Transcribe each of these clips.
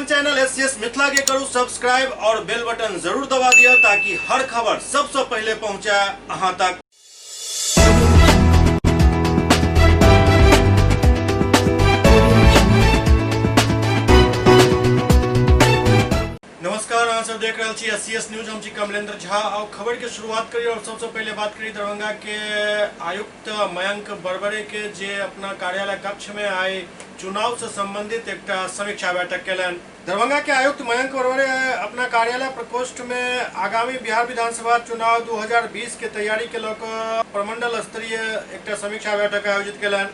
अपन channel SCS Mithila के करू subscribe और बेल बटन जरूर दबा दिया ताकि हर खबर सबसे पहले पहुंचे अहां तक। नमस्कार, अहाँ सब देख रहे छी एससीएस न्यूज। हम छी कमलेंद्र झा और खबर के शुरुआत करी और सबसे पहले बात करी दरभंगा के आयुक्त मयंक बरबरे के जे अपना कार्यालय कक्ष में आए चुनाव से संबंधित एक समीक्षा बैठक केलन। दरभंगा के आयुक्त मयंक बरबरे अपना कार्यालय प्रकोष्ठ में आगामी बिहार विधानसभा चुनाव 2020 के तैयारी के लेकर प्रमंडल स्तरीय एक समीक्षा बैठक आयोजित केलन।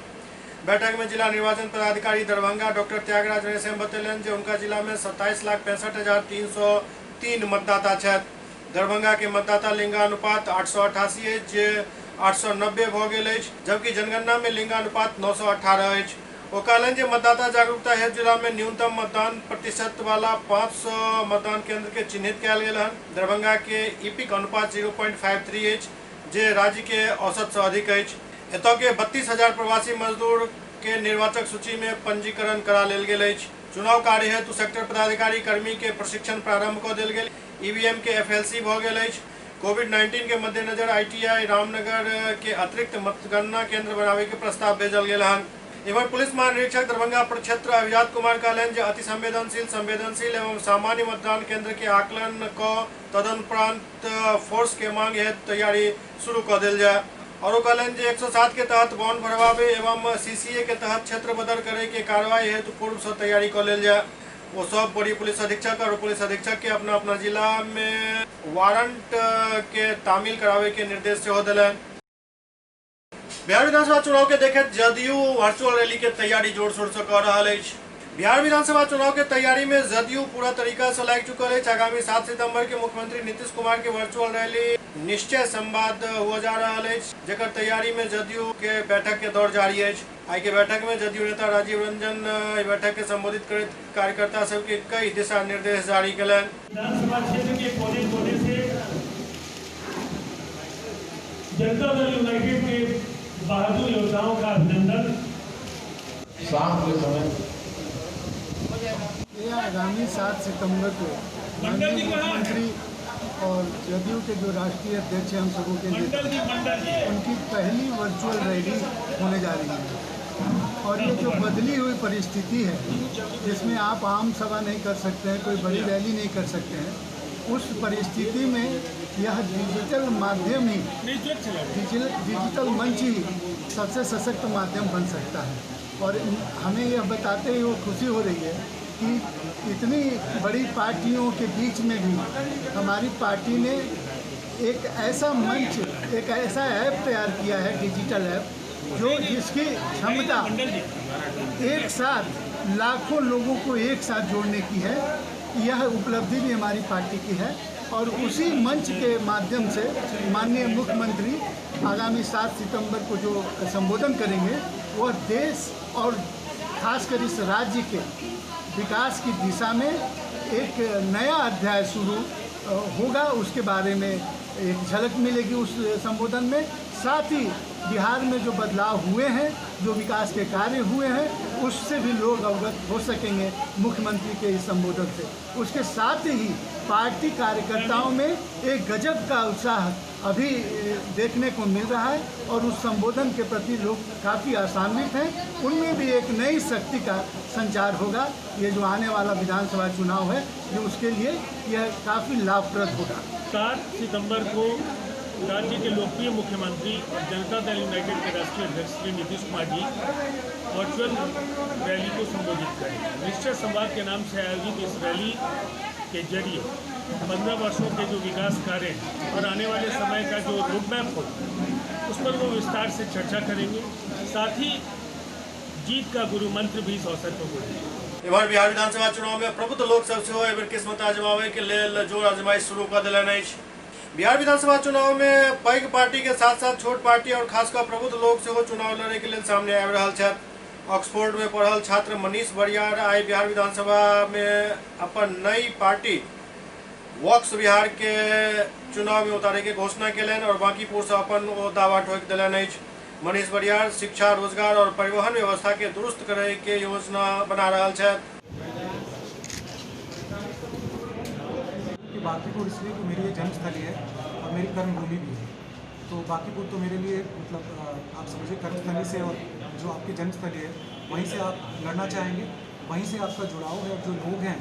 बैठक में जिला निर्वाचन पदाधिकारी दरभंगा डॉक्टर त्यागराज रणेश्याम बतैलन जे उनका जिला में 27,65,303 मतदाता छथि। दरभंगा के मतदाता लिंगानुपात 888 है जे 890 भ गेल अछि, जबकि जनगणना में लिंगानुपात 918 अछि। ओ कहलन जे मतदाता जागरूकता हेतु जिला में न्यूनतम मतदान प्रतिशत वाला 500 मतदान केंद्र के चिन्हित कयल गेल हन। दरभंगा के ईपिक अनुपात 0.53 अछि जे राज्य के औसत से अधिक अछि। एतऽ के 32,000 प्रवासी मजदूर के निर्वाचक सूची में पंजीकरण करा लेल गेल अछि। चुनाव कार्य हेतु सेक्टर पदाधिकारी कर्मी के प्रशिक्षण प्रारंभ कऽ देल गेल। ईवीएम के एफएलसी भ गेल अछि। कोविड-19 के मद्देनजर आईटीआई रामनगर के अतिरिक्त मतगणना केंद्र बनावे के प्रस्ताव भेजल गेल हन। इधर पुलिस महानिरीक्षक दरभंगा प्रक्षेत्र अभिजात कुमार कहलन जे अति संवेदनशील एवं सामान्य मतदान केंद्र के आकलन क तदनुपरांत फोर्स के मांग हेतु तैयारी शुरू कर देल जाए। और कहलन जे 107 के तहत बॉन्ड भरवावे एवं सीसीए के तहत क्षेत्र बदल करे के कार्रवाई हेतु पूर्व से तैयारी कर लेल जाए। वो सब बड़ी पुलिस अधीक्षक और पुलिस अधीक्षक के अपना अपना जिला में वारंट के तामील करावे के निर्देश सेहो दिलन। बिहार विधानसभा चुनाव के देखे जदयू वर्चुअल रैली के तैयारी जोर शोर से कर रहा है। बिहार विधानसभा चुनाव के तैयारी में जदयू पूरा तरीका से लाग चुकल है। आगामी 7 सितंबर के मुख्यमंत्री नीतीश कुमार के वर्चुअल रैली निश्चय संवाद हुआ जा रहा है, जेकर तैयारी में जदयू के बैठक के दौर जारी है। आई के बैठक में जदयू नेता राजीव रंजन बैठक के संबोधित कर कार्यकर्ता सब के कई दिशा निर्देश जारी कलन। विधानसभा क्षेत्र के कोने कोने से जनता दल यूनाइटेड के बहादुर योद्धाओं का अभिनंदन। शाम के समय आगामी 7 सितंबर को माननीय मुख्यमंत्री और जदयू के जो राष्ट्रीय अध्यक्ष हैं हम सबों के नेता उनकी पहली वर्चुअल रैली होने जा रही है। और ये जो बदली हुई परिस्थिति है जिसमें आप आम सभा नहीं कर सकते हैं, कोई बड़ी रैली नहीं कर सकते हैं, उस परिस्थिति में यह डिजिटल माध्यम ही डिजिटल मंच ही सबसे सशक्त माध्यम बन सकता है। और हमें यह बताते हुए वो खुशी हो रही है कि इतनी बड़ी पार्टियों के बीच में भी हमारी पार्टी ने एक ऐसा मंच, एक ऐसा ऐप तैयार किया है, डिजिटल ऐप, जो जिसकी क्षमता एक साथ लाखों लोगों को एक साथ जोड़ने की है। यह उपलब्धि भी हमारी पार्टी की है। और उसी मंच के माध्यम से माननीय मुख्यमंत्री आगामी 7 सितंबर को जो संबोधन करेंगे वह देश और खासकर इस राज्य के विकास की दिशा में एक नया अध्याय शुरू होगा। उसके बारे में एक झलक मिलेगी उस संबोधन में। साथ ही बिहार में जो बदलाव हुए हैं, जो विकास के कार्य हुए हैं, उससे भी लोग अवगत हो सकेंगे मुख्यमंत्री के इस संबोधन से। उसके साथ ही पार्टी कार्यकर्ताओं में एक गजब का उत्साह अभी देखने को मिल रहा है और उस संबोधन के प्रति लोग काफ़ी आशान्वित हैं। उनमें भी एक नई शक्ति का संचार होगा। ये जो आने वाला विधानसभा चुनाव है जो उसके लिए यह काफ़ी लाभप्रद होगा। 7 सितंबर को राज्य के लोकप्रिय मुख्यमंत्री और जनता दल यूनाइटेड के राष्ट्रीय अध्यक्ष श्री नीतीश कुमार जी वर्चुअल रैली को संबोधित करेंगे। निश्चय संवाद के नाम से आयोजित इस रैली के जरिए 15 वर्षों के जो विकास कार्य हैं और आने वाले समय का जो रोडमैप हो उस पर वो विस्तार से चर्चा करेंगे। साथ ही जीत का गुरु मंत्र भी इस अवसर पर बोलेंगे। इधर बिहार विधानसभा चुनाव में प्रबुद्ध लोक सब एबर किस्मत आजमावे के लेल जोर आजमाइश शुरू कर दिलन अछि। बिहार विधानसभा चुनाव में पैघ पार्टी के साथ साथ छोट पार्टी और खासकर प्रबुद्ध लोग से चुनाव लड़े के लिए सामने आ रहा है। ऑक्सफोर्ड में पढ़ल छात्र मनीष बरियार आई बिहार विधानसभा में अपन नई पार्टी वॉक्स बिहार के चुनाव में उतारे के घोषणा केलन और बांकीपुर से अपन दावा ठोक दिलन अछि। मनीष बरियार शिक्षा, रोजगार और परिवहन व्यवस्था के दुरुस्त करे के योजना बना रहा है। बांकीपुर इसलिए कि मेरी ये जन्मस्थली है और मेरी कर्मभूमि भी है। तो बांकीपुर तो मेरे लिए मतलब आप समझिए कर्मस्थली से और जो आपकी जन्मस्थली है वहीं से आप लड़ना चाहेंगे, वहीं से आपका जुड़ाव है। और जो लोग हैं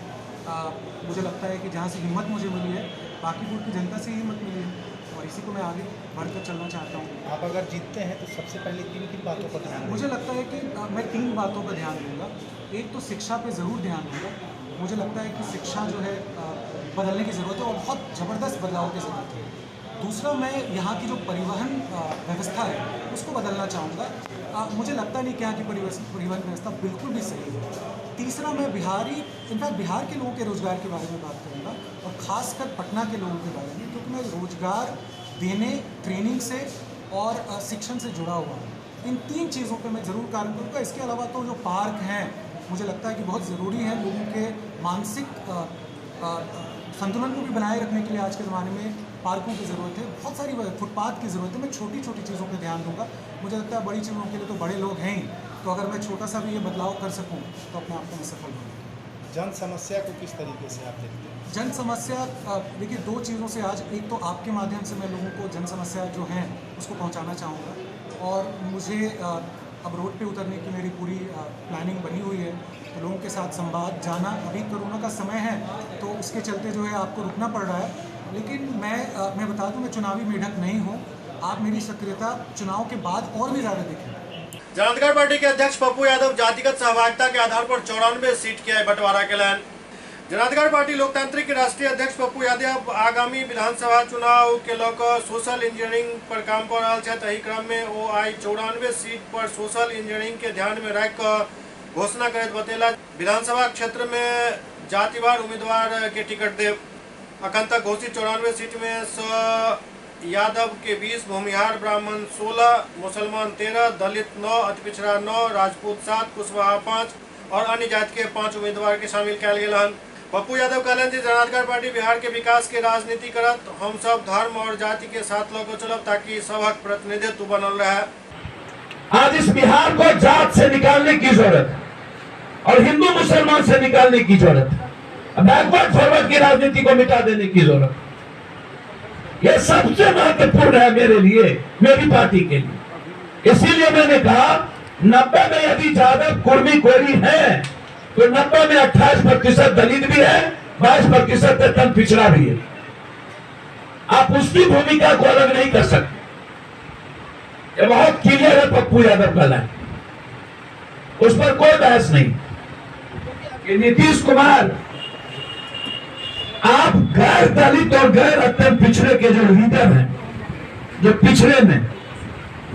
मुझे लगता है कि जहाँ से हिम्मत मुझे मिली है बांकीपुर की जनता से ही हिम्मत मिली है और इसी को मैं आगे बढ़कर चलना चाहता हूँ। आप अगर जीतते हैं तो सबसे पहले किन बातों पर ध्यान मुझे लगता है कि मैं 3 बातों पर ध्यान दूंगा। एक तो शिक्षा पे ज़रूर ध्यान दूंगा। मुझे लगता है कि शिक्षा जो है बदलने की ज़रूरत है और बहुत ज़बरदस्त बदलाव की ज़रूरत है। दूसरा, मैं यहाँ की जो परिवहन व्यवस्था है उसको बदलना चाहूँगा। मुझे लगता नहीं कि यहाँ की परिवहन व्यवस्था बिल्कुल भी सही है। तीसरा, मैं इनफैक्ट बिहार के लोगों के रोज़गार के बारे में बात करूँगा और ख़ासकर पटना के लोगों के बारे में, क्योंकि मैं रोज़गार देने, ट्रेनिंग से और शिक्षण से जुड़ा हुआ हूँ। इन 3 चीज़ों पे मैं ज़रूर कार्य करूँगा। इसके अलावा तो जो पार्क हैं मुझे लगता है कि बहुत ज़रूरी है। लोगों के मानसिक संतुलन को भी बनाए रखने के लिए आज के ज़माने में पार्कों की ज़रूरत है, बहुत सारी फुटपाथ की ज़रूरत है। मैं छोटी छोटी चीज़ों पे ध्यान दूंगा। मुझे लगता है बड़ी चीज़ों के लिए तो बड़े लोग हैं ही, तो अगर मैं छोटा सा भी ये बदलाव कर सकूँ तो अपने आप को मैं सफल बनूँगा। जन समस्या को किस तरीके से आप देखते हैं? जन समस्या देखिए 2 चीज़ों से आज, एक तो आपके माध्यम से मैं लोगों को जन समस्या जो हैं उसको पहुंचाना चाहूँगा और मुझे अब रोड पे उतरने की मेरी पूरी प्लानिंग बनी हुई है। तो लोगों के साथ संवाद, जाना, अभी कोरोना का समय है तो उसके चलते जो है आपको रुकना पड़ रहा है, लेकिन मैं बता दूं मैं चुनावी मेढक नहीं हूँ। आप मेरी सक्रियता चुनाव के बाद और भी ज़्यादा देखें। जनाधिकार पार्टी के अध्यक्ष पप्पू यादव जातिगत सहभागिता के आधार पर 94 सीट के बंटवारा केलन। जनाधिकार पार्टी लोकतांत्रिक राष्ट्रीय अध्यक्ष पप्पू यादव आगामी विधानसभा चुनाव के लेकर सोशल इंजीनियरिंग पर काम कर रहा है। एही क्रम में वो आई 94 सीट पर सोशल इंजीनियरिंग के ध्यान में रख घोषणा करत बतेला विधानसभा क्षेत्र में जातिवार उम्मीदवार के टिकट दे। अखन तक घोषित 94 सीट में यादव के 20, भूमिहार ब्राह्मण 16, मुसलमान 13, दलित 9, अति पिछड़ा 9, राजपूत 7, कुशवाहा 5 और अन्य जाति के 5 उम्मीदवार के शामिल किया गया। पप्पू यादव कहलन जे जनाधिकार पार्टी बिहार के विकास के राजनीति करत हम सब धर्म और जाति के साथ लोग चलब ताकि सबक प्रतिनिधित्व बनल रहे। आज इस बिहार को जात से निकालने की जरूरत और हिंदू मुसलमान से निकालने की जरूरत, बैकवर्ड फॉरवर्ड की राजनीति को मिटा देने की जरूरत। यह सबसे महत्वपूर्ण है मेरे लिए, मेरी पार्टी के लिए। इसीलिए मैंने कहा 90 में यदि यादव कुर्मी कोरी है तो 90 में 28% दलित भी है, 22% तन पिछड़ा भी है। आप उसकी भूमिका को अलग नहीं कर सकते। ये बहुत क्लियर है पप्पू यादव का लाइन, उस पर कोई बहस नहीं। कि नीतीश कुमार आप गैर दलित और गैर अत्यंत पिछड़े के जो लीडर हैं, जो पिछड़े में,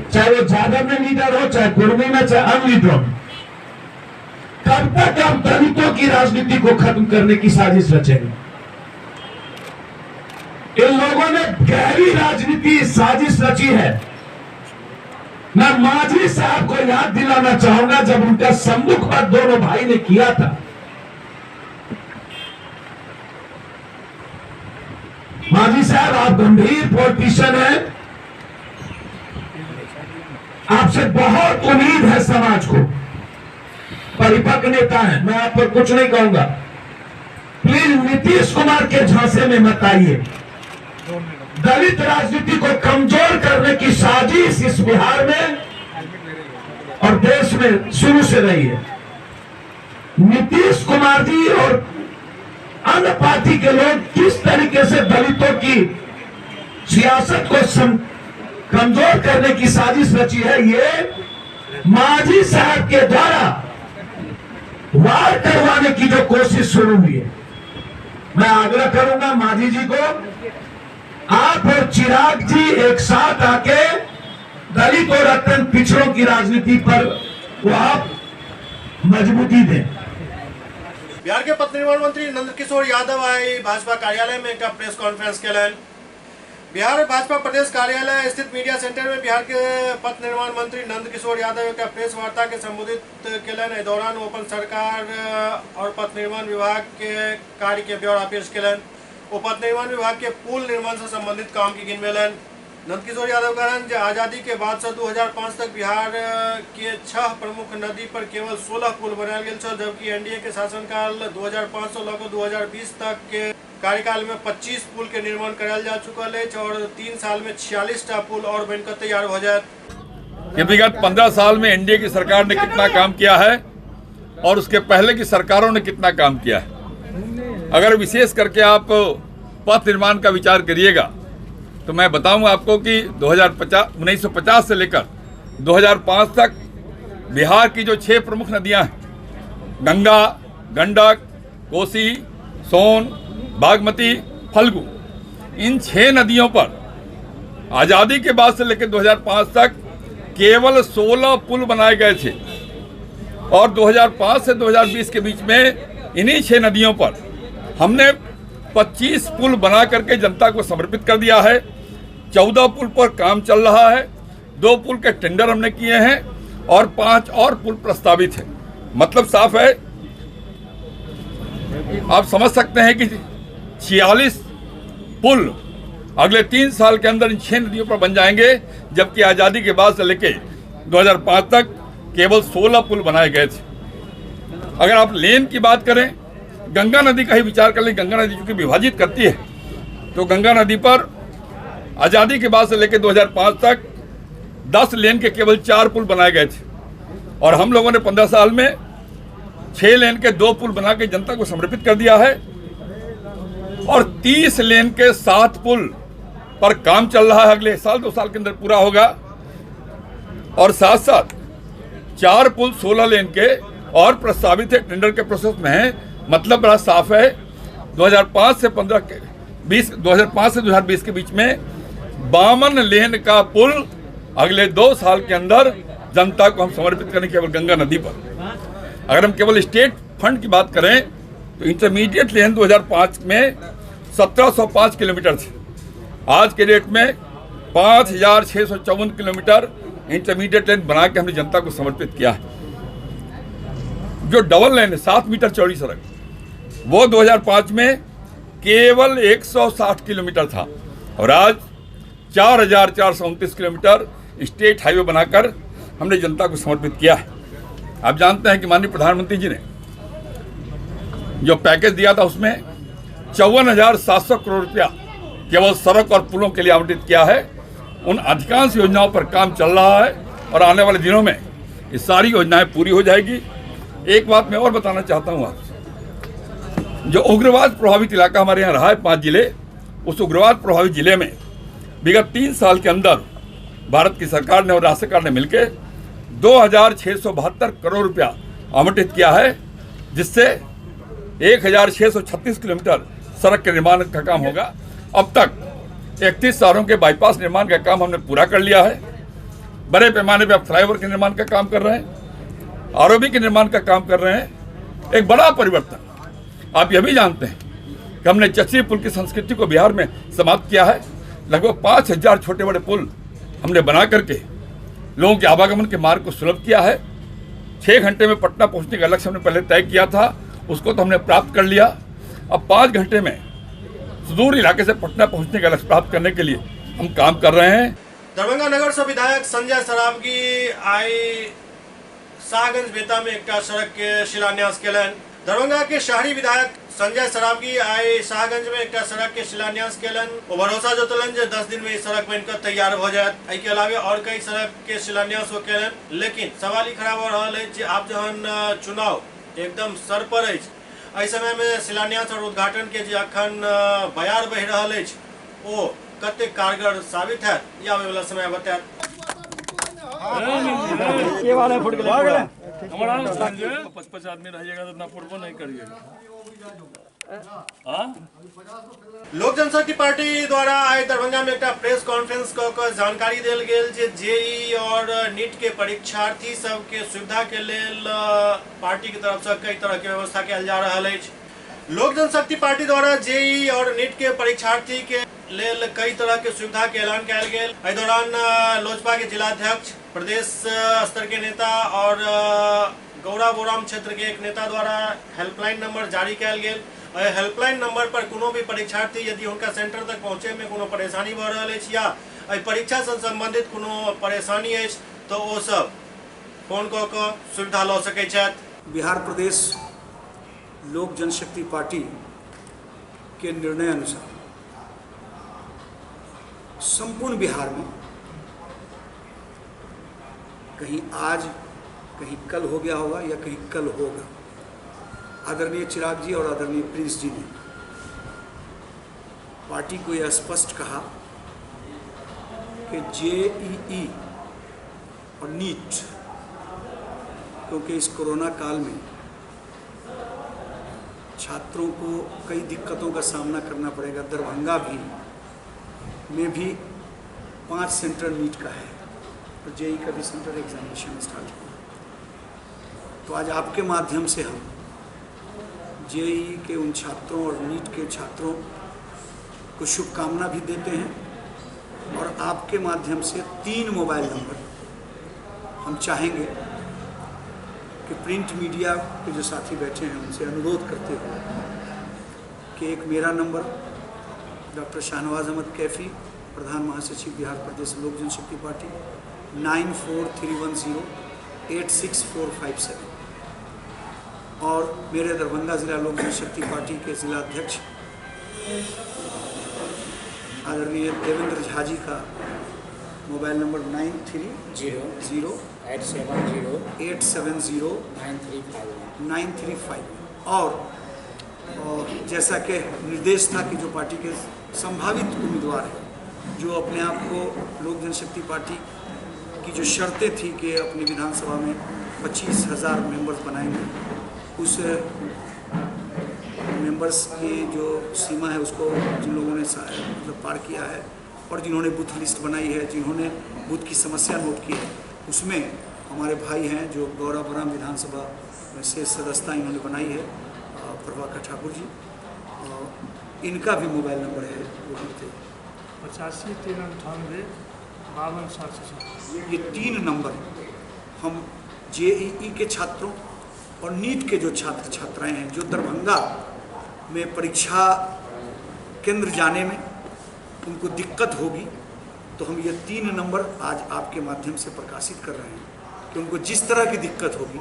चाहे वो यादव में लीडर हो, चाहे कुर्मी में, चाहे अन्य लीडरों में, कब तक आप दलितों की राजनीति को खत्म करने की साजिश रचेंगे? इन लोगों ने गहरी राजनीति साजिश रची है। मैं मांझी साहब को याद दिलाना चाहूंगा, जब उनका सम्मुख पद दोनों भाई ने किया था, मांझी साहब आप गंभीर पॉलिटिशियन हैं, आपसे बहुत उम्मीद है समाज को, परिपक्व नेता है, मैं आप पर कुछ नहीं कहूंगा। प्लीज नीतीश कुमार के झांसे में मत आइए। दलित राजनीति को कमजोर करने की साजिश इस बिहार में और देश में शुरू से रही है। नीतीश कुमार जी और अन्य पार्टी के लोग किस तरीके से दलितों की सियासत को कमजोर करने की साजिश रची है, ये मांझी साहब के द्वारा वार करवाने की जो कोशिश शुरू हुई है। मैं आग्रह करूंगा मांझी जी को, आप और चिराग जी एक साथ आके दलित और अत्यंत पिछड़ों की राजनीति पर वो आप मजबूती दें। बिहार के पथ निर्माण मंत्री नंदकिशोर यादव आई भाजपा कार्यालय में एक प्रेस कॉन्फ्रेंस केलन। बिहार भाजपा प्रदेश कार्यालय स्थित मीडिया सेंटर में बिहार के पथ निर्माण मंत्री नंदकिशोर यादव एक प्रेस वार्ता के संबोधित केलन। इस दौरान अपन सरकार और पथ निर्माण विभाग के कार्य के ब्यौरा पेश केलन। वो पथ निर्माण विभाग के पुल निर्माण से संबंधित काम की गिनवेलन। नंदकिशोर यादव कहलन जे आज़ादी के बाद से 2005 तक बिहार के 6 प्रमुख नदी पर केवल 16 पुल बनायल गेल छल, जबकि एनडीए के शासनकाल 2005 से लऽ कऽ 2020 तक के कार्यकाल में 25 पुल के निर्माण करायल जा चुकल है और 3 साल में 46 टा पुल और बनकर तैयार हो जाए। कि विगत 15 साल में एनडीए की सरकार ने कितना काम किया है और उसके पहले की सरकारों ने कितना काम किया है। अगर विशेष करके आप पथ निर्माण का विचार करिएगा तो मैं बताऊं आपको कि 1950 से लेकर 2005 तक बिहार की जो 6 प्रमुख नदियां हैं, गंगा, गंडक, कोसी, सोन, बागमती, फल्गु, इन 6 नदियों पर आज़ादी के बाद से लेकर 2005 तक केवल 16 पुल बनाए गए थे और 2005 से 2020 के बीच में इन्हीं 6 नदियों पर हमने 25 पुल बना करके जनता को समर्पित कर दिया है। 14 पुल पर काम चल रहा है, 2 पुल के टेंडर हमने किए हैं और 5 और पुल प्रस्तावित है। मतलब साफ है, आप समझ सकते हैं कि 46 पुल अगले 3 साल के अंदर इन 6 नदियों पर बन जाएंगे, जबकि आज़ादी के बाद से लेकर 2005 तक केवल 16 पुल बनाए गए थे। अगर आप लेन की बात करें, गंगा नदी का ही विचार कर लें, गंगा नदी चूंकि विभाजित करती है, तो गंगा नदी पर आज़ादी के बाद से लेकर 2005 तक 10 लेन के केवल 4 पुल बनाए गए थे और हम लोगों ने 15 साल में 6 लेन के 2 पुल बना के जनता को समर्पित कर दिया है और 30 लेन के 7 पुल पर काम चल रहा है, अगले साल 2 साल के अंदर पूरा होगा और साथ साथ 4 पुल 16 लेन के और प्रस्तावित है, टेंडर के प्रोसेस में है। मतलब बड़ा साफ है, 2005 से 2020 के बीच में 52 लेन का पुल अगले 2 साल के अंदर जनता को हम समर्पित करें केवल गंगा नदी पर। अगर हम केवल स्टेट फंड की बात करें तो इंटरमीडिएट लेन 2005 में 1705 किलोमीटर थे, आज के डेट में 5654 किलोमीटर इंटरमीडिएट लेन बना के हमने जनता को समर्पित किया है। जो डबल लेन है 7 मीटर चौड़ी सड़क, वो 2005 में केवल 160 किलोमीटर था और आज 4429 किलोमीटर स्टेट हाईवे बनाकर हमने जनता को समर्पित किया है। आप जानते हैं कि माननीय प्रधानमंत्री जी ने जो पैकेज दिया था उसमें 54,700 करोड़ रुपया केवल सड़क और पुलों के लिए आवंटित किया है। उन अधिकांश योजनाओं पर काम चल रहा है और आने वाले दिनों में ये सारी योजनाएं पूरी हो जाएगी। एक बात मैं और बताना चाहता हूँ आपसे, जो उग्रवाद प्रभावित इलाका हमारे यहाँ रहा है 5 जिले, उस उग्रवाद प्रभावित जिले में विगत 3 साल के अंदर भारत की सरकार ने और राज्य सरकार ने मिलकर 2,672 करोड़ रुपया आवंटित किया है, जिससे 1,636 किलोमीटर सड़क के निर्माण का काम होगा। अब तक 31 शहरों के बाईपास निर्माण का काम हमने पूरा कर लिया है। बड़े पैमाने पर फ्लाईओवर के निर्माण का काम कर रहे हैं, आरओबी के निर्माण का काम कर रहे हैं। एक बड़ा परिवर्तन आप यह भी जानते हैं कि हमने चचरी पुल की संस्कृति को बिहार में समाप्त किया है। लगभग 5,000 छोटे बड़े पुल हमने बना करके लोगों के आवागमन के मार्ग को सुलभ किया है। 6 घंटे में पटना पहुंचने का लक्ष्य हमने पहले तय किया था, उसको तो हमने प्राप्त कर लिया। अब 5 घंटे में सुदूर इलाके से पटना पहुंचने का लक्ष्य प्राप्त करने के लिए हम काम कर रहे हैं। दरभंगा नगर से विधायक संजय सरावगी आई शाहगंज बेता में एक सड़क के शिलान्यास केलन। दरभंगा के शहरी विधायक संजय सरावगी आई शाहगंज में एक सड़क के शिलान्यास केलन। वो भरोसा जतलन जे 10 दिन में ये सड़क बनकर तैयार हो जाए। के अलावे और कई सड़क के शिलान्यास हो केलन, लेकिन सवाल ही खराब हो रहा है कि आप जहन चुनाव एकदम सर पर है, एहि समय में शिलान्यास और उद्घाटन के जे अखन बयार बह रहा है वो कते कारगर साबित है, या आवे वाला समय बताएत। ये वाला फुट गया हमारा 55 आदमी रहिएगा तो इतना फुटबॉल नहीं करिएगा। लोक जनशक्ति पार्टी द्वारा आज दरभंगा में एक प्रेस कॉन्फ्रेंस कर जानकारी देल गेल जे जेई और नीट के परीक्षार्थी सब के सुविधा के लेल पार्टी की तरफ से कई तरह के व्यवस्था कयल जा रहा है। लोक जनशक्ति पार्टी द्वारा जेई और नीट के परीक्षार्थी के लेल कई तरह के सुविधा के ऐलान कयल गेल। एहि दौरान लोजपा के जिलाध्यक्ष, प्रदेश स्तर के नेता और गौराबोराम क्षेत्र के एक नेता द्वारा हेल्पलाइन नंबर जारी कयल गेल। हेल्पलाइन नंबर पर कोनो भी परीक्षार्थी यदि उनका सेंटर तक पहुंचे में कोनो परेशानी भ रहल अछि या परीक्षा से संबंधित कोनो परेशानी है तो वो सब फोन कऽ कऽ सुविधा लऽ सकै छथि। बिहार प्रदेश लोक जनशक्ति पार्टी के निर्णय अनुसार संपूर्ण बिहार में कहीं आज कहीं कल हो गया होगा या कहीं कल होगा, आदरणीय चिराग जी और आदरणीय प्रिंस जी ने पार्टी को यह स्पष्ट कहा कि जेईई और नीट, क्योंकि इस कोरोना काल में छात्रों को कई दिक्कतों का सामना करना पड़ेगा। दरभंगा में भी 5 सेंटर नीट का है और जेईई का भी सेंटर एग्जामिनेशन स्टार्ट हुआ। तो आज आपके माध्यम से हम जेईई के उन छात्रों और नीट के छात्रों को शुभकामना भी देते हैं और आपके माध्यम से 3 मोबाइल नंबर हम चाहेंगे कि प्रिंट मीडिया के जो साथी बैठे हैं उनसे अनुरोध करते हुए कि एक मेरा नंबर डॉक्टर शाहनवाज अहमद कैफी, प्रधान महासचिव बिहार प्रदेश लोक जनशक्ति पार्टी, 9431086457 और मेरे दरभंगा जिला लोक जनशक्ति पार्टी के जिला अध्यक्ष आदरणीय देवेंद्र झा जी का मोबाइल नंबर 9308709351 और जैसा कि निर्देश था कि जो पार्टी के संभावित उम्मीदवार हैं, जो अपने आप को लोक जनशक्ति पार्टी की जो शर्तें थी कि अपनी विधानसभा में 25,000 मेंबर्स बनाएंगे, उस मेंबर्स की जो सीमा है उसको जिन लोगों ने मतलब पार किया है और जिन्होंने बूथ लिस्ट बनाई है, जिन्होंने बूथ की समस्या नोट की है, उसमें हमारे भाई हैं जो गौराबोराम विधानसभा में से सदस्यता इन्होंने बनाई है, प्रभाकर ठाकुर जी, और इनका भी मोबाइल नंबर है 85 ये 3 नंबर हम जेईई के छात्रों और नीट के जो छात्र छात्राएं हैं जो दरभंगा में परीक्षा केंद्र जाने में उनको दिक्कत होगी, तो हम ये 3 नंबर आज आपके माध्यम से प्रकाशित कर रहे हैं कि उनको जिस तरह की दिक्कत होगी,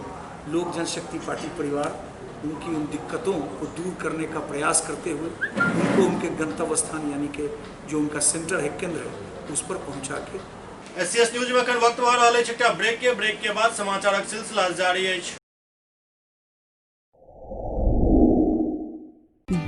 लोक जनशक्ति पार्टी परिवार उनकी उन दिक्कतों को दूर करने का प्रयास करते हुए उनको उनके गंतव्य स्थान यानी कि जो उनका सेंटर है, केंद्र है, उस पर पहुंचा के एससीएस न्यूज में अखन वक्त भऽ रहल अछि एकटा ब्रेक के बाद समाचारक सिलसिला जारी अछि।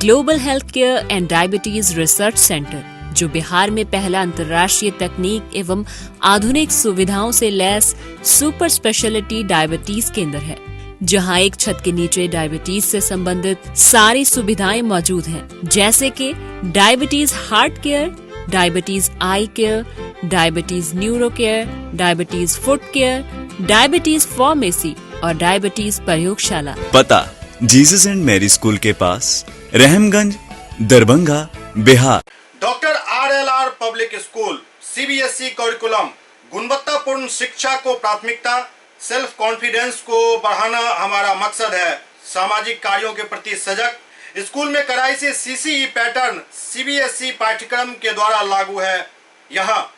Global health care and diabetes research centre, जो बिहार में पहला अंतर्राष्ट्रीय तकनीक एवं आधुनिक सुविधाओं से लैस सुपर स्पेशलिटी डायबिटीज केंद्र है, जहां एक छत के नीचे डायबिटीज से संबंधित सारी सुविधाएं मौजूद हैं, जैसे कि diabetes heart care, diabetes eye care, diabetes neuro care, diabetes foot care, diabetes pharmacy और डायबिटीज प्रयोगशाला। पता जीसस एंड मैरी स्कूल के पास, Rahamganj, Darbhanga, Bihar. Doctor RLR public school CBSE curriculum, गुणवत्तापूर्ण शिक्षा को प्राथमिकता, सेल्फ कॉन्फिडेंस को बढ़ाना हमारा मकसद है। सामाजिक कार्यों के प्रति सजग, स्कूल में कड़ाई से CCE पैटर्न CBSE पाठ्यक्रम के द्वारा लागू है। यहाँ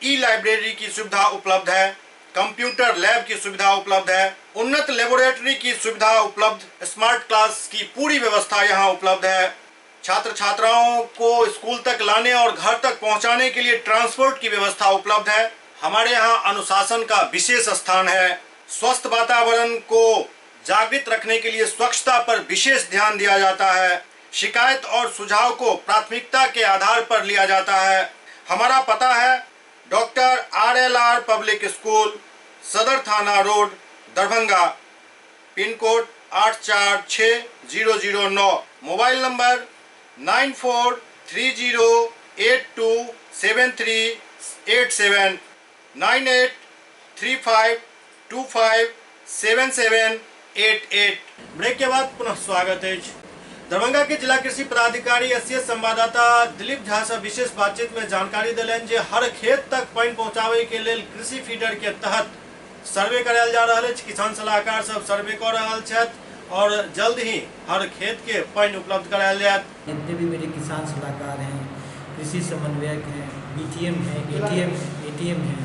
ई-लाइब्रेरी की सुविधा उपलब्ध है, कंप्यूटर लैब की सुविधा उपलब्ध है, उन्नत लेबोरेटरी की सुविधा उपलब्ध, स्मार्ट क्लास की पूरी व्यवस्था यहाँ उपलब्ध है। छात्र छात्राओं को स्कूल तक लाने और घर तक पहुँचाने के लिए ट्रांसपोर्ट की व्यवस्था उपलब्ध है। हमारे यहाँ अनुशासन का विशेष स्थान है। स्वस्थ वातावरण को जागृत रखने के लिए स्वच्छता पर विशेष ध्यान दिया जाता है। शिकायत और सुझाव को प्राथमिकता के आधार पर लिया जाता है। हमारा पता है डॉक्टर RLR पब्लिक स्कूल, सदर थाना road, Darbhanga, pin code 846009, mobile number 9430827387, 9835257788। Break के बाद पुनः स्वागत है। दरभंगा के जिला कृषि पदाधिकारी एससीएस संवाददाता दिलीप झा से विशेष बातचीत में जानकारी दिलनि जे हर खेत तक पानी पहुँचावे के लेल कृषि फीडर के तहत सर्वे करायल जा रहा है। किसान सलाहकार सब सर्वे कर रहा है और जल्द ही हर खेत के पानी उपलब्ध करायल जाए। जितने भी मेरे किसान सलाहकार हैं, कृषि समन्वयक हैं, BTM है, ATM है,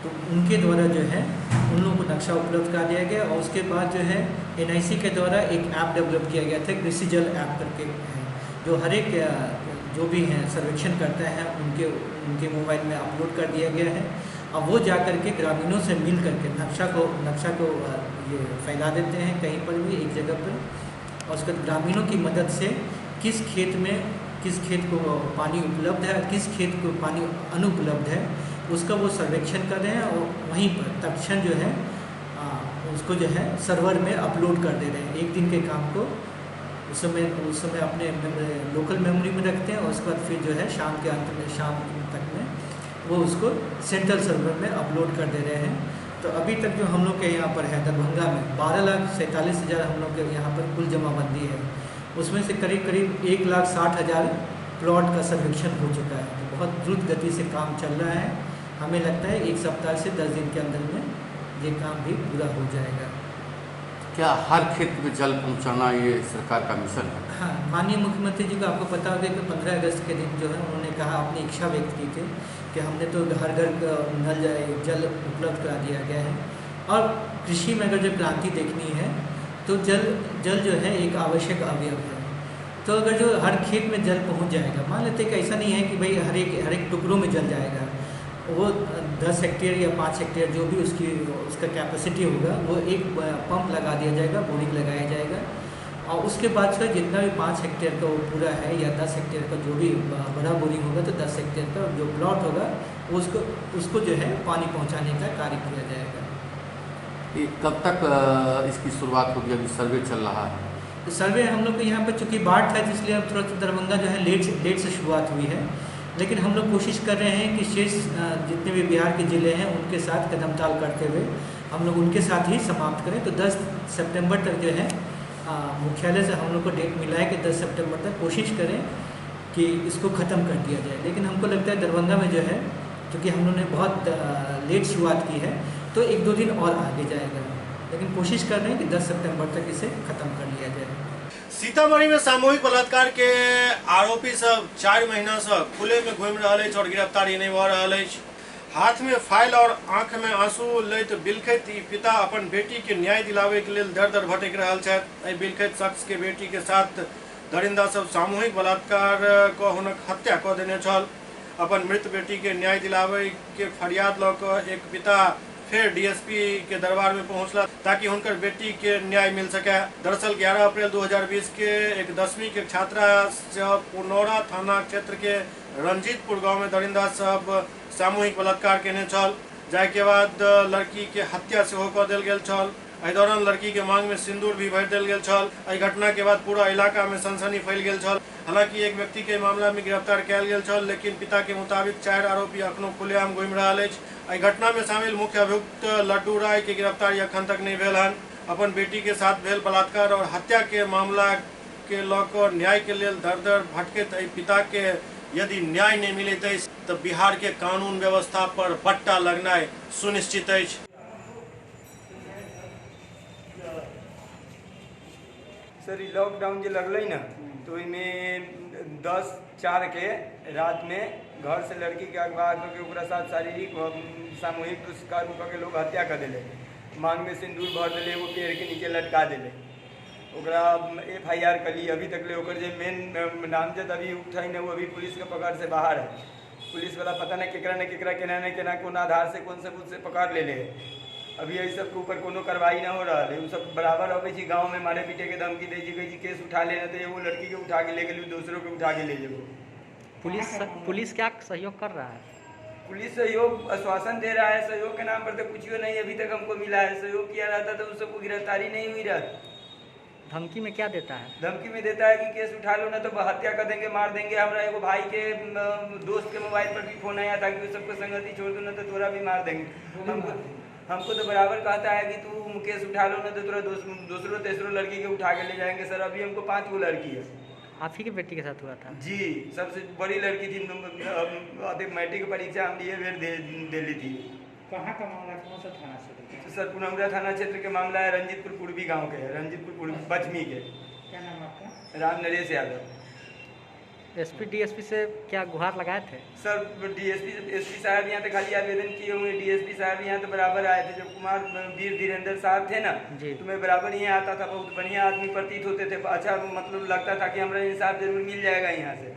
तो उनके द्वारा जो है उन लोगों को नक्शा उपलब्ध करा दिया गया। और उसके बाद जो है NIC के द्वारा एक ऐप डेवलप किया गया था, कृषि जल ऐप करके है, जो हर एक जो भी हैं सर्वेक्षण करते हैं उनके मोबाइल में अपलोड कर दिया गया है। अब वो जा कर के ग्रामीणों से मिल करके नक्शा को ये फैला देते हैं कहीं पर भी एक जगह पर, और उसके बाद ग्रामीणों की मदद से किस खेत को पानी उपलब्ध है, किस खेत को पानी अनुपलब्ध है, उसका वो सर्वेक्षण कर रहे हैं और वहीं पर तत्क्षण जो है उसको जो है सर्वर में अपलोड कर दे रहे हैं। एक दिन के काम को उस समय अपने लोकल मेमोरी में रखते हैं और उसके बाद फिर जो है शाम तक में वो उसको सेंट्रल सर्वर में अपलोड कर दे रहे हैं। तो अभी तक जो हम लोग के यहाँ पर है दरभंगा में 12,47,000 हम लोग के यहाँ पर कुल जमाबंदी है, उसमें से करीब 1,60,000 प्लॉट का सर्वेक्षण हो चुका है। तो बहुत द्रुत गति से काम चल रहा है। हमें लगता है 1 सप्ताह से 10 दिन के अंदर में ये काम भी पूरा हो जाएगा। क्या हर खेत में जल पहुंचाना ये सरकार का मिशन है? हाँ, माननीय मुख्यमंत्री जी को आपको पता होगा कि 15 अगस्त के दिन जो है उन्होंने कहा, अपनी इच्छा व्यक्त की थी कि हमने तो हर घर नल जल उपलब्ध करा दिया गया है। और कृषि में अगर जो क्रांति देखनी है तो जल जो है एक आवश्यक अवयव है। तो अगर जो हर खेत में जल पहुंच जाएगा, मान लेते कि ऐसा नहीं है कि भाई हर एक टुकड़ों में जल जाएगा, वो 10 हेक्टेयर या 5 हेक्टेयर जो भी उसका कैपेसिटी होगा वो एक पंप लगा दिया जाएगा, बोरिंग लगाया जाएगा, और उसके बाद से जितना भी 5 हेक्टेयर का वो पूरा है या 10 हेक्टेयर का जो भी बड़ा बोरिंग होगा तो 10 हेक्टेयर का जो प्लॉट होगा उसको जो है पानी पहुँचाने का कार्य किया जाएगा। ये कब तक इसकी शुरुआत होगी? अभी सर्वे चल रहा है। तो सर्वे हम लोग को यहाँ पर चूँकि बाढ़ था इसलिए अब थोड़ा सा दरभंगा जो है लेट से शुरुआत हुई है, लेकिन हम लोग कोशिश कर रहे हैं कि शेष जितने भी बिहार के ज़िले हैं उनके साथ कदम ताल करते हुए हम लोग उनके साथ ही समाप्त करें। तो 10 सितंबर तक जो है मुख्यालय से हम लोग को डेट मिला है कि 10 सितंबर तक कोशिश करें कि इसको ख़त्म कर दिया जाए। लेकिन हमको लगता है दरभंगा में जो है क्योंकि हम लोगों ने बहुत लेट शुरुआत की है तो 1-2 दिन और आगे जाएगा, लेकिन कोशिश कर रहे हैं कि 10 सितंबर तक इसे खत्म कर लिया जाए। सीतामढ़ी में सामूहिक बलात्कार के आरोपी सब 4 महीना से खुले में घूम रहा है और गिरफ्तारी नहीं भ रहा है। हाथ में फाइल और आंख में आंसू लैत बिलखैत पिता अपन बेटी के न्याय दिलावे के लिए दर दर भटक रहा है। बिलखैत शख्स के बेटी के साथ दरिंदा सब सामूहिक बलात्कार को हुनक हत्या कर देने छल। अपन मृत बेटी के न्याय दिलावे के फरियाद ल क एक पिता फिर DSP के दरबार में पहुंचला ताकि उनकर बेटी के न्याय मिल सके। दरअसल 11 अप्रैल 2020 के एक 10वीं के छात्रा पुनौरा थाना क्षेत्र के रंजीतपुर गांव में दरिंदा सब सामूहिक बलात्कार केने छल, जाय के बाद लड़की के हत्या से होकर देल गेल छल। एहि दौरान लड़की के मांग में सिंदूर भी भर देल गेल छल। एहि घटना के बाद पूरा इलाका में सनसनी फैल गेल छल। हालांकि एक व्यक्ति के मामला में गिरफ्तार कयल गेल छल, लेकिन पिता के मुताबिक 4 आरोपी अखनो खुलेआम घूमि रहल अछि। एहि घटना में शामिल मुख्य अभियुक्त लड्डू राय के गिरफ्तारी अखन तक नहीं भेल हन। अपन बेटी के साथ भेल बलात्कार और हत्या के मामला के लऽ न्याय के लिए दर दर भटकैत पिता के यदि न्याय नहीं मिलैत अछि तऽ बिहार के कानून व्यवस्था पर बट्टा लगनाइ सुनिश्चित अछि। सर लॉकडाउन जो लगल ना तो इनमें 10/4 के रात में घर से लड़की के अगवा करके साथ शारीरिक सामूहिक दुष्कर्म करके लोग हत्या कर दिले, मांग में सिंदूर भर दिले, वो पेड़ के नीचे लटका दिले। FIR कली अभी तक ले ओकर जे मेन नामजद अभी उठाई ना वो अभी पुलिस के पकड़ से बाहर है। पुलिस वाला पता नहीं केकरा केना कौन आधार से कौन सबूत से पकड़ ले ले। अभी यही सब के ऊपर कोनो कार्रवाई ना हो रहा है। वो सब बराबर अबे जी गांव में मारे पीटे के धमकी दे जी केस उठा लेना तो वो लड़की के उठा के ले गई, दूसरों के उठा के ले जाओ। पुलिस क्या सहयोग कर रहा है? पुलिस सहयोग आश्वासन दे रहा है, सहयोग के नाम पर तो कुछ नहीं अभी तक हमको मिला है। सहयोग किया रहता तो उस सबको गिरफ्तारी नहीं हुई रहती। धमकी में क्या देता है? धमकी में देता है कि केस उठा लो ना तो हत्या कर देंगे, मार देंगे। हमारा एगो भाई के दोस्त के मोबाइल पर भी फोन आया था कि उस सबको संगति छोड़ दो ना तो तोरा भी मार देंगे। हमको तो बराबर कहता है कि तू केस उठा लो ना तो तोरा दूसरों तेसरों लड़की के उठा के ले जाएंगे। सर अभी हमको 5 गो लड़की है। आप ही के बेटी के साथ हुआ था? जी, सबसे बड़ी लड़की थी। मैट्रिक परीक्षा हम दे ली थी। कहाँ का मामला, कौन सा थाना क्षेत्र? सर पुनौरा थाना क्षेत्र के मामला है, रंजीतपुर पूर्वी गांव के है, रंजीतपुर पूर्वी पश्चिमी के। क्या नाम आपका? राम नरेश यादव। एसपी डीएसपी से क्या गुहार लगाए थे? सर एसपी साहब यहाँ तो खाली आवेदन किए हुए, डीएसपी साहब यहाँ तो बराबर आए थे। जब कुमार वीर धीरेन्द्र साहब थे ना, तो मैं बराबर यहाँ आता था। बहुत बढ़िया आदमी प्रतीत होते थे, अच्छा मतलब लगता था कि हमारा इंसाफ जरूर मिल जाएगा यहाँ से।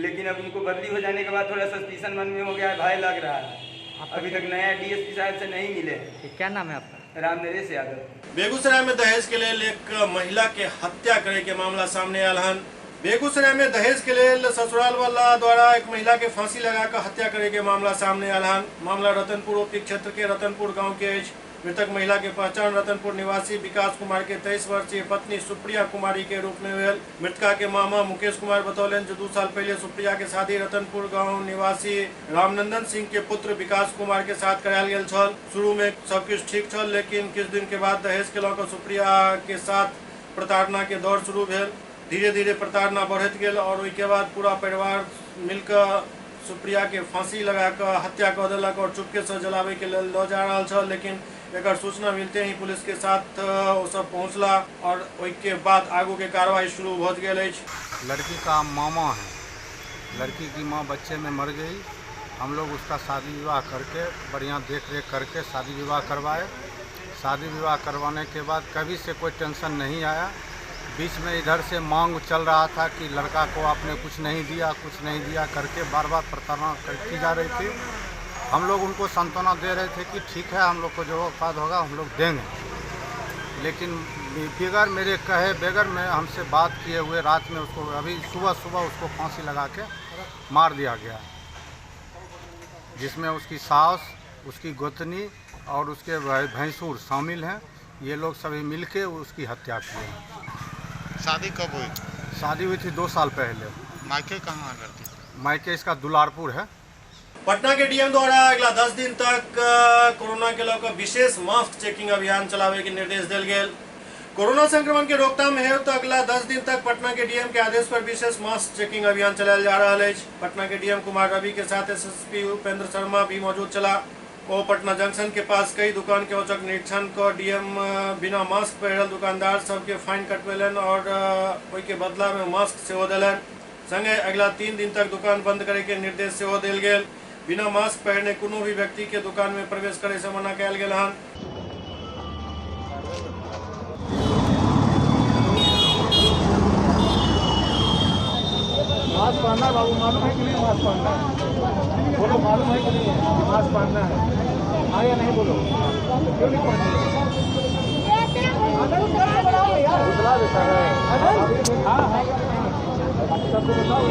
लेकिन अब उनको बदली हो जाने के बाद थोड़ा सस्पिशन मन में हो गया है, भय लग रहा है। अभी तक नया डीएसपी साहब से नहीं मिले। क्या नाम है आपका? राम नरेश यादव। बेगूसराय में दहेज के लिए एक महिला के हत्या करे के मामला सामने आयल हन। बेगूसराय में दहेज के लिए ससुराल वाला द्वारा एक महिला के फांसी लगाकर हत्या करे के मामला सामने आयल हन। मामला रतनपुर ओपी क्षेत्र के रतनपुर गांव के अछि। मृतक महिला के पहचान रतनपुर निवासी विकास कुमार के 23 वर्षीय पत्नी सुप्रिया कुमारी के रूप में हुई। मृतका के मामा मुकेश कुमार बतौलन जो 2 साल पहले सुप्रिया के शादी रतनपुर गांव निवासी रामनंदन सिंह के पुत्र विकास कुमार के साथ करायल गेल छल। शुरू में सब कुछ ठीक छल, लेकिन किछु दिन के बाद दहेज के लऽ कऽ सुप्रिया के साथ प्रताड़ना के दौर शुरू भेल। धीरे धीरे प्रताड़ना बढ़त गेल और ओहिके बाद पूरा परिवार मिलकर सुप्रिया के फांसी लगाकर हत्या कर देलक और चुपके से जलावे के लेल लऽ जा रहल छल। लेकिन एकर सूचना मिलते ही पुलिस के साथ वो सब पहुंचला और ओहिके बाद आगू के कार्रवाई शुरू भ गेल अछि। लड़की का मामा है, लड़की की माँ बच्चे में मर गई। हम लोग उसका शादी विवाह करके बढ़िया देख रेख करके शादी विवाह करवाए। शादी विवाह करवाने के बाद कभी से कोई टेंशन नहीं आया। बीच में इधर से मांग चल रहा था कि लड़का को आपने कुछ नहीं दिया करके बार बार प्रताड़ना की जा रही थी। हम लोग उनको सांत्वना दे रहे थे कि ठीक है, हम लोग को जो औकात होगा हम लोग देंगे। लेकिन बगैर मेरे कहे बगैर में हमसे बात किए हुए रात में उसको अभी सुबह उसको फांसी लगा के मार दिया गया, जिसमें उसकी सास, उसकी गोतनी और उसके भैंसुर शामिल हैं। ये लोग सभी मिलके उसकी हत्या किए। शादी कब हुई? शादी हुई थी 2 साल पहले। मायके कहाँ करती? मायके इसका दुलारपुर है। पटना के डीएम द्वारा अगला 10 दिन तक कोरोना के लऽ विशेष मास्क चेकिंग अभियान चलावे के निर्देश दिल गेल। कोरोना संक्रमण के रोकथाम हेतु अगला 10 दिन तक पटना के डीएम के आदेश पर विशेष मास्क चेकिंग अभियान चलायल जा रहा है। पटना के डीएम कुमार रवि के साथ एसएसपी उपेंद्र शर्मा भी मौजूद चला। वो पटना जंक्शन के पास कई दुकान के औचक निरीक्षण कर डीएम बिना मास्क पहिरल दुकानदार सबके फाइन कटवेलन और ओहि के बदला में मास्क सेहो देलन। संगे अगला 3 दिन तक दुकान बंद करे के निर्देश सेहो देल गेल। बिना मास्क पहने कोनो भी व्यक्ति के दुकान में प्रवेश करे से मना कयल गेल हन। मास्क पहनना बाबू, मालूम है कि नहीं? मास्क पहनना बोलो, मालूम है कि नहीं? मास्क पहनना है, हाँ या नहीं बोलो? क्यों नहीं पहनना? बुतला देता है। हाँ हाँ, सबको बताओ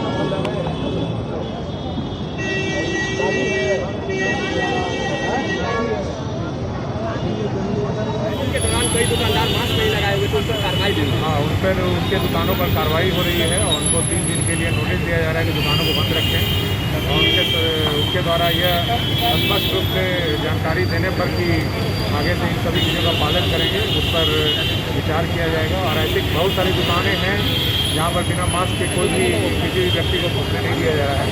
के दौरान कई दुकानदार मास्क नहीं लगाए हुए तो उन पर कार्रवाई भी। हाँ, उन पर उनके दुकानों पर कार्रवाई हो रही है और उनको 3 दिन के लिए नोटिस दिया जा रहा है कि दुकानों को बंद रखें। और उनके द्वारा यह स्पष्ट रूप से जानकारी देने पर कि आगे से इन सभी चीज़ों का पालन करेंगे, उस पर विचार किया जाएगा। और ऐसी बहुत सारी दुकानें हैं जहाँ पर बिना मास्क के कोई भी किसी भी व्यक्ति को घुसने नहीं दिया जा रहा है।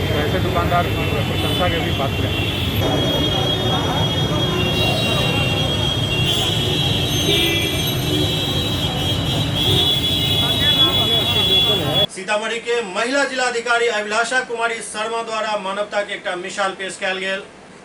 तो ऐसे दुकानदार प्रशंसा के भी पात्र हैं। सीतामढ़ी के महिला जिलाधिकारी अभिलाषा कुमारी शर्मा द्वारा मानवता के एक मिसाल पेश कयल गेल।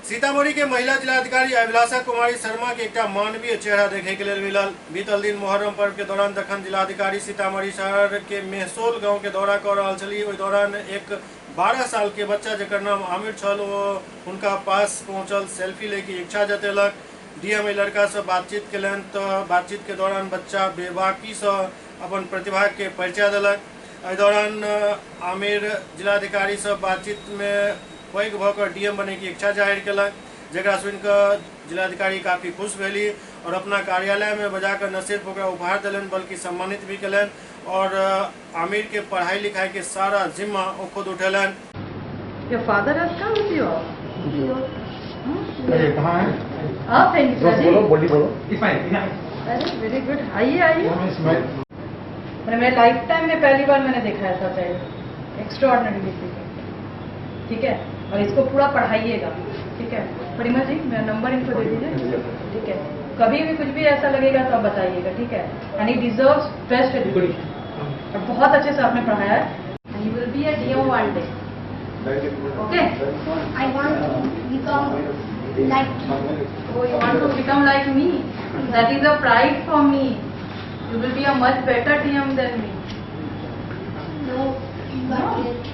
सीतामढ़ी के महिला जिलाधिकारी अभिलाषा कुमारी शर्मा के एक मानवीय चेहरा देखे के लिए मिलल। बीतल दिन मुहर्रम पर्व के दौरान जखन जिलाधिकारी सीतामढ़ी शहर के मेहसोल गांव के दौरा कर रहा छली, ओहि दौरान एक 12 साल के बच्चा जकर नाम आमिर छल, वो उनका पास पहुंचल, सेल्फी ले की इच्छा जतेलक। डीएम लड़का से बातचीत कलन तो बातचीत के दौरान बच्चा बेबाकी से अपन प्रतिभा के परिचय दिलक। एहि दौरान आमिर जिलाधिकारी से बातचीत में पैघ भऽ डीएम बने की इच्छा जाहिर कलक, जकरा सुनि कऽ जिलाधिकारी काफ़ी खुश भेली और अपना कार्यालय में बजाकर न सिर्फ ओकरा उपहार दिलन बल्कि सम्मानित भी कलन और आमिर के पढ़ाई लिखाई के सारा जिम्मा वो खुद उठेलन। Your father has come with you? कहाँ है? आप हैं बोलो, बोली बोलो। अरे वेरी गुड, आइए। मैं लाइफ टाइम में पहली बार मैंने देखा ऐसा चाइल्ड, एक्स्ट्राऑर्डिनरी ठीक है। और इसको पूरा पढ़ाइएगा, ठीक है। परिमल जी, मेरा नंबर इनको दे दीजिए, ठीक है। कभी भी कुछ भी ऐसा लगेगा तो आप बताइएगा, ठीक है। And he deserves best education और बहुत अच्छे से आपने पढ़ाया है। And you will be a DO one day. Okay? I want to become like you. Oh, you want to become like me? That is a pride for me. You will be a much better DM than me. No, but it.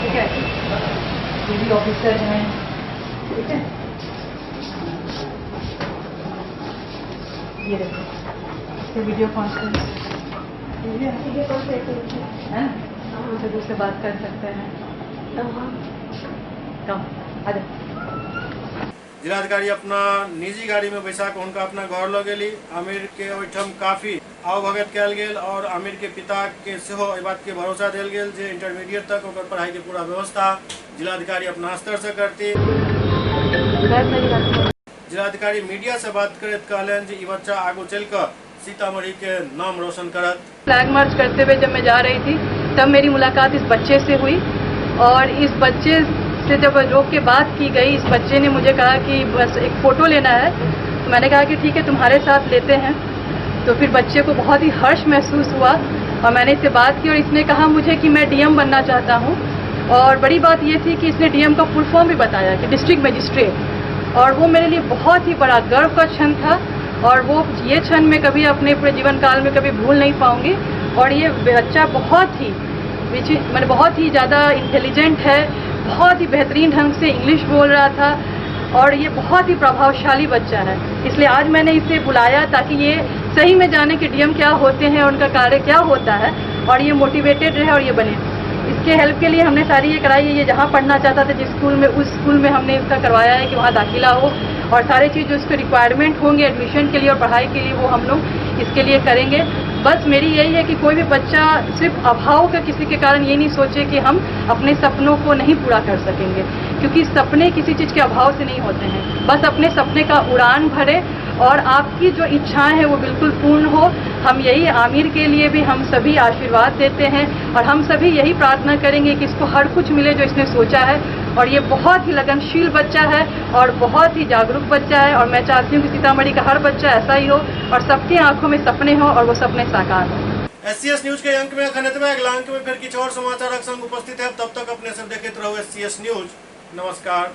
ठीक है, DB officer हैं, ठीक है, ये देखो, इससे video conference है, हम उसे दूसरे बात कर सकते हैं, कम, आ जाओ। जिलाधिकारी अपना निजी गाड़ी में बैसा के उनका अपना घर लऽ गेली। आमिर के ओहिठाम काफी आवभगत कयल गेल और आमिर के पिता के सेहो एहि बात के भरोसा देल गेल जे इंटरमीडिएट तक ओकर पढ़ाई के पूरा व्यवस्था जिलाधिकारी अपना स्तर से करती। जिलाधिकारी मीडिया से बात करते कहलन जे ई बच्चा आगू चल कर सीतामढ़ी के नाम रोशन करत। फ्लैग मार्च करते हुए जब मैं जा रही थी तब मेरी मुलाकात इस बच्चे से हुई और इस बच्चे से जब रोक के बात की गई, इस बच्चे ने मुझे कहा कि बस एक फ़ोटो लेना है। तो मैंने कहा कि ठीक है तुम्हारे साथ लेते हैं। तो फिर बच्चे को बहुत ही हर्ष महसूस हुआ और मैंने इससे बात की और इसने कहा मुझे कि मैं डीएम बनना चाहता हूँ। और बड़ी बात ये थी कि इसने डीएम का फुल फॉर्म भी बताया कि डिस्ट्रिक्ट मजिस्ट्रेट, और वो मेरे लिए बहुत ही बड़ा गर्व का क्षण था और वो ये क्षण मैं कभी अपने पूरे जीवन काल में कभी भूल नहीं पाऊँगी। और ये बच्चा बहुत ही ज़्यादा इंटेलिजेंट है, बहुत ही बेहतरीन ढंग से इंग्लिश बोल रहा था और ये बहुत ही प्रभावशाली बच्चा है। इसलिए आज मैंने इसे बुलाया ताकि ये सही में जाने कि डीएम क्या होते हैं, उनका कार्य क्या होता है और ये मोटिवेटेड रहे और ये बने। इसके हेल्प के लिए हमने सारी ये कराई है। ये जहाँ पढ़ना चाहता था जिस स्कूल में, उस स्कूल में हमने इसका करवाया है कि वहाँ दाखिला हो और सारे चीज़ जो इसके रिक्वायरमेंट होंगे एडमिशन के लिए और पढ़ाई के लिए वो हम लोग इसके लिए करेंगे। बस मेरी यही है कि कोई भी बच्चा सिर्फ अभाव का किसी के कारण ये नहीं सोचे कि हम अपने सपनों को नहीं पूरा कर सकेंगे, क्योंकि सपने किसी चीज़ के अभाव से नहीं होते हैं। बस अपने सपने का उड़ान भरे और आपकी जो इच्छाएं हैं वो बिल्कुल पूर्ण हो। हम यही आमिर के लिए भी हम सभी आशीर्वाद देते हैं और हम सभी यही प्रार्थना करेंगे कि इसको हर कुछ मिले जो इसने सोचा है। और ये बहुत ही लगनशील बच्चा है और बहुत ही जागरूक बच्चा है और मैं चाहती हूँ कि सीतामढ़ी का हर बच्चा ऐसा ही हो और सबकी आंखों में सपने हो और वो सपने साकार हो। SCS न्यूज के अंक में खनतवा अगला अंक में फिर कुछ और समाचार संग उपस्थित है। तब तक अपने सब देखते रहो SCS न्यूज। नमस्कार।